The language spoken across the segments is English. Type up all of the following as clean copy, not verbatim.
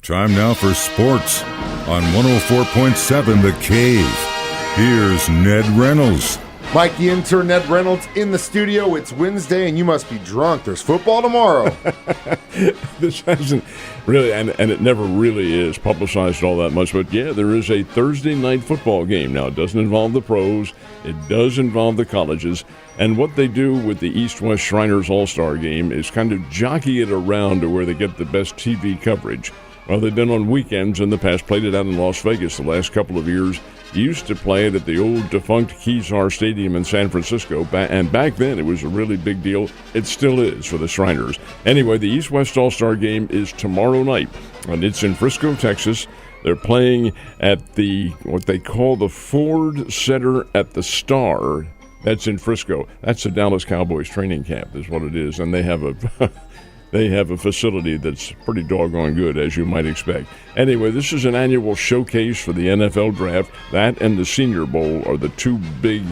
Time now for sports on 104.7 The Cave. Here's Ned Reynolds. Mike, the intern, Ned Reynolds, in the studio. It's Wednesday, and you must be drunk. There's football tomorrow. This hasn't really, and it never really is publicized all that much. But, yeah, there is a Thursday night football game. Now, it doesn't involve the pros. It does involve the colleges. And what they do with the East-West Shriners All-Star game is kind of jockey it around to where they get the best TV coverage. Well, they've been on weekends in the past, played it out in Las Vegas the last couple of years. Used to play it at the old defunct Kezar Stadium in San Francisco, and back then it was a really big deal. It still is for the Shriners. Anyway, the East-West All-Star game is tomorrow night, and it's in Frisco, Texas. They're playing at what they call the Ford Center at the Star. That's in Frisco. That's the Dallas Cowboys training camp is what it is, and they have a... They have a facility that's pretty doggone good, as you might expect. Anyway, this is an annual showcase for the NFL Draft. That and the Senior Bowl are the two big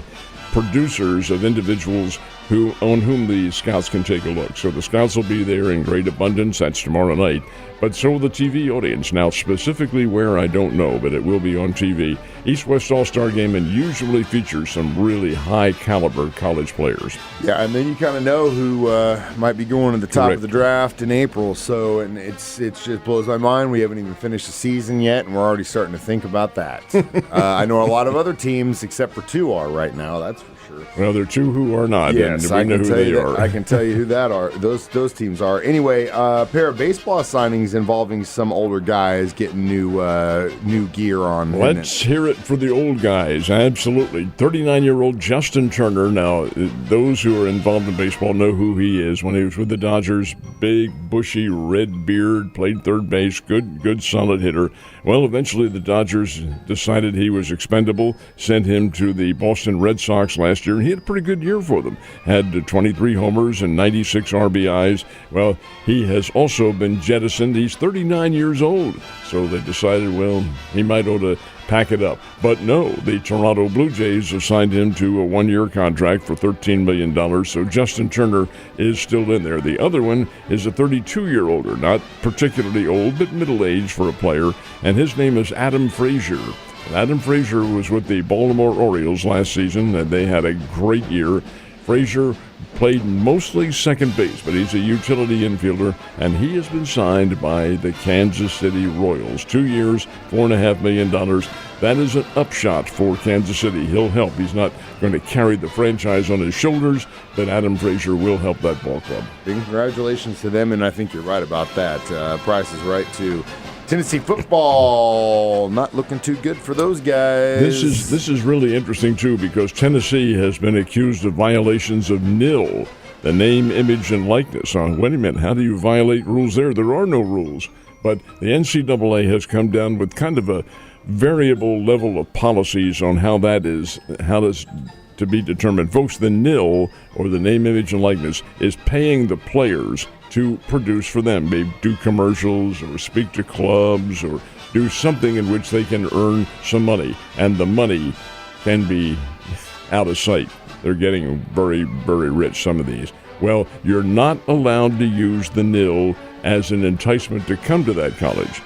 producers of individuals on whom the scouts can take a look. So the scouts will be there in great abundance. That's tomorrow night. But so will the TV audience. Now, specifically where, I don't know, but it will be on TV. East-West All-Star Game, and usually features some really high-caliber college players. Yeah, and then you kind of know who might be going to the top of the draft in April. So, and it just blows my mind. We haven't even finished the season yet, and we're already starting to think about that. I know a lot of other teams, except for two, are right now. That's for sure. Well, there are two who are not. Yes, and we know who they are. I can tell you who that are. Those teams are. Anyway, a pair of baseball signings involving some older guys getting new gear on. Let's hear it for the old guys. Absolutely. 39-year-old Justin Turner. Now, those who are involved in baseball know who he is. When he was with the Dodgers, big, bushy, red beard, played third base, good solid hitter. Well, eventually the Dodgers decided he was expendable, sent him to the Boston Red Sox last year, and he had a pretty good year for them. Had 23 homers and 96 RBIs. Well, he has also been jettisoned. He's 39 years old, so they decided, well, he might ought to pack it up. But no, the Toronto Blue Jays assigned him to a one-year contract for $13 million, so Justin Turner is still in there. The other one is a 32-year-older, not particularly old, but middle-aged for a player, and his name is Adam Frazier. Adam Frazier was with the Baltimore Orioles last season, and they had a great year. Frazier played mostly second base, but he's a utility infielder, and he has been signed by the Kansas City Royals. 2 years, $4.5 million. That is an upshot for Kansas City. He'll help. He's not going to carry the franchise on his shoulders, but Adam Frazier will help that ball club. Big congratulations to them, and I think you're right about that. Price is right, too. Tennessee football, not looking too good for those guys. This is really interesting, too, because Tennessee has been accused of violations of NIL, the name, image, and likeness. Wait a minute, how do you violate rules there? There are no rules. But the NCAA has come down with kind of a variable level of policies on how that's to be determined. Folks, the NIL, or the name, image, and likeness, is paying the players to produce for them. Maybe do commercials or speak to clubs or do something in which they can earn some money. And the money can be out of sight. They're getting very, very rich, some of these. Well, you're not allowed to use the NIL as an enticement to come to that college.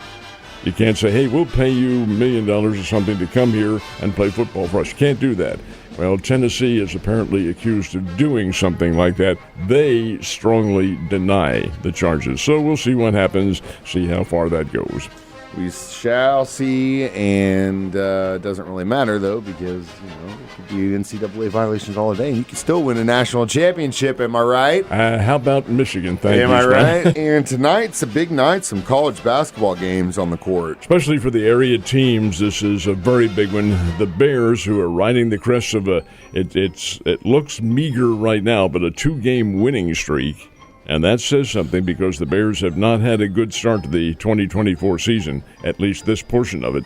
You can't say, hey, we'll pay you $1 million or something to come here and play football for us. You can't do that. Well, Tennessee is apparently accused of doing something like that. They strongly deny the charges. So we'll see what happens, see how far that goes. We shall see, and it doesn't really matter, though, because, it could be NCAA violations all day, and you can still win a national championship, am I right? How about Michigan? Thank you. Am I right? And tonight's a big night, some college basketball games on the court. Especially for the area teams, this is a very big one. The Bears, who are riding the crest of it looks meager right now, but a 2-game winning streak. And that says something because the Bears have not had a good start to the 2024 season, at least this portion of it.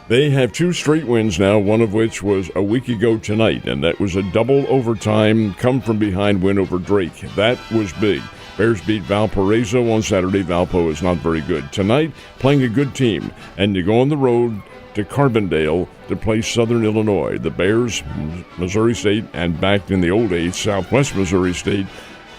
They have 2 straight wins now, one of which was a week ago tonight, and that was a double overtime come-from-behind win over Drake. That was big. Bears beat Valparaiso on Saturday. Valpo is not very good. Tonight, playing a good team, and you go on the road to Carbondale to play Southern Illinois. The Bears, Missouri State, and back in the old days, Southwest Missouri State.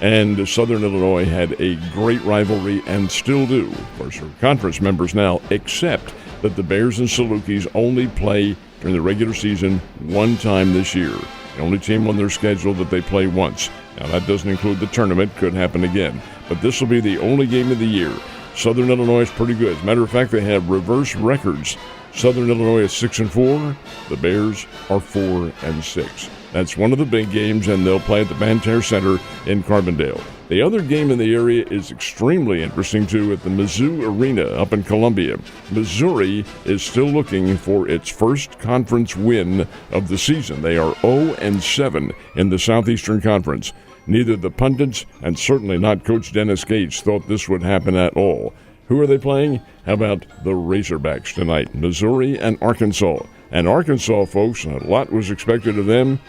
And Southern Illinois had a great rivalry and still do. Of course, they're conference members now, except that the Bears and Salukis only play during the regular season one time this year. The only team on their schedule that they play once. Now, that doesn't include the tournament. Could happen again. But this will be the only game of the year. Southern Illinois is pretty good. As a matter of fact, they have reverse records. Southern Illinois is 6-4. The Bears are 4-6. That's one of the big games, and they'll play at the Banter Center in Carbondale. The other game in the area is extremely interesting, too, at the Mizzou Arena up in Columbia. Missouri is still looking for its first conference win of the season. They are 0-7 in the Southeastern Conference. Neither the pundits and certainly not Coach Dennis Gates thought this would happen at all. Who are they playing? How about the Razorbacks tonight? Missouri and Arkansas. And Arkansas, folks, a lot was expected of them.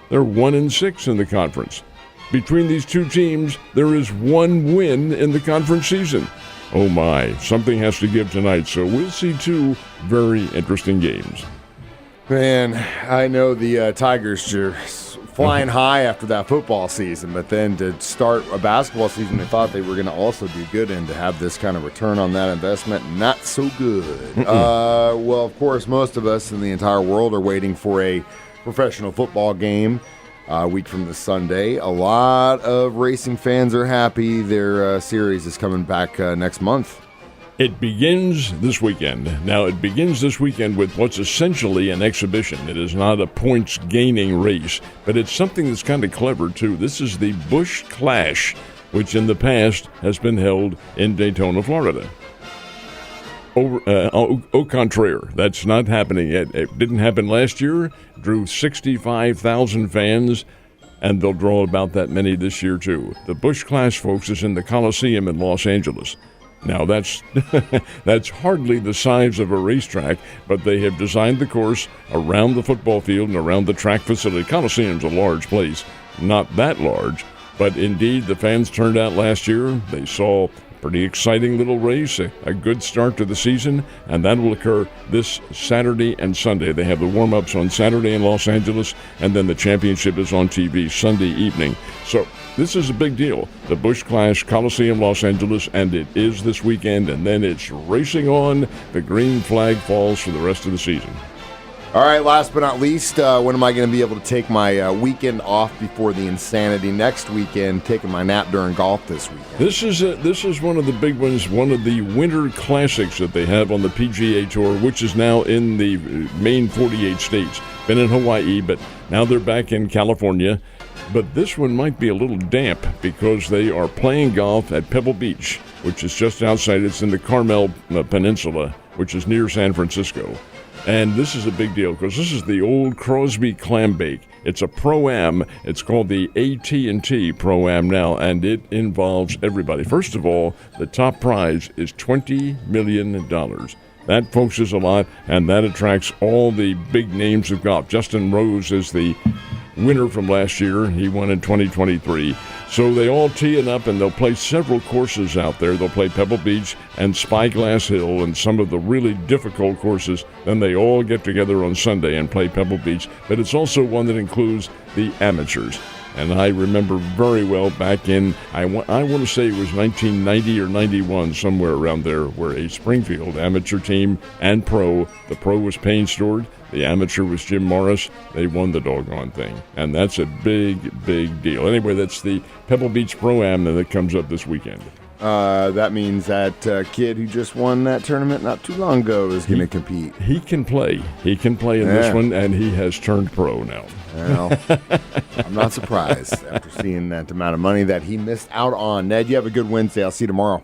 They're 1-6 in the conference. Between these two teams, there is one win in the conference season. Oh my, something has to give tonight, so we'll see two very interesting games. Man, I know the Tigers are flying high after that football season, but then to start a basketball season, they thought they were going to also do good, and to have this kind of return on that investment, not so good. Well, of course, most of us in the entire world are waiting for a professional football game a week from this Sunday. A lot of racing fans are happy their series is coming back next month. It begins this weekend. Now, it begins this weekend with what's essentially an exhibition. It is not a points-gaining race, but it's something that's kind of clever, too. This is the Busch Clash, which in the past has been held in Daytona, Florida. Au contraire, that's not happening yet. It didn't happen last year. Drew 65,000 fans, and they'll draw about that many this year, too. The Busch Clash, folks, is in the Coliseum in Los Angeles. Now, that's hardly the size of a racetrack, but they have designed the course around the football field and around the track facility. Coliseum's a large place, not that large, but indeed the fans turned out last year. They saw a pretty exciting little race, a good start to the season, and that will occur this Saturday and Sunday. They have the warm-ups on Saturday in Los Angeles, and then the championship is on TV Sunday evening. So this is a big deal. The Busch Clash, Coliseum, Los Angeles, and it is this weekend, and then it's racing on. The green flag falls for the rest of the season. All right, last but not least, when am I going to be able to take my weekend off before the insanity next weekend, taking my nap during golf this weekend? This is one of the big ones, one of the winter classics that they have on the PGA Tour, which is now in the main 48 states. Been in Hawaii, but now they're back in California. But this one might be a little damp because they are playing golf at Pebble Beach, which is just outside. It's in the Carmel Peninsula, which is near San Francisco. And this is a big deal because this is the old Crosby Clam Bake. It's a Pro-Am. It's called the AT&T Pro-Am now, and it involves everybody. First of all, the top prize is $20 million. That, folks, is a lot, and that attracts all the big names of golf. Justin Rose is the winner from last year. He won in 2023. So they all tee it up, and they'll play several courses out there. They'll play Pebble Beach and Spyglass Hill and some of the really difficult courses. Then they all get together on Sunday and play Pebble Beach. But it's also one that includes the amateurs. And I remember very well back in, I want to say it was 1990 or 91, somewhere around there, where a Springfield amateur team and pro, the pro was Payne Stewart, the amateur was Jim Morris. They won the doggone thing. And that's a big, big deal. Anyway, that's the Pebble Beach Pro-Am that comes up this weekend. That means that kid who just won that tournament not too long ago is going to compete. He can play. He can play in this one, and he has turned pro now. Well, I'm not surprised after seeing that amount of money that he missed out on. Ned, you have a good Wednesday. I'll see you tomorrow.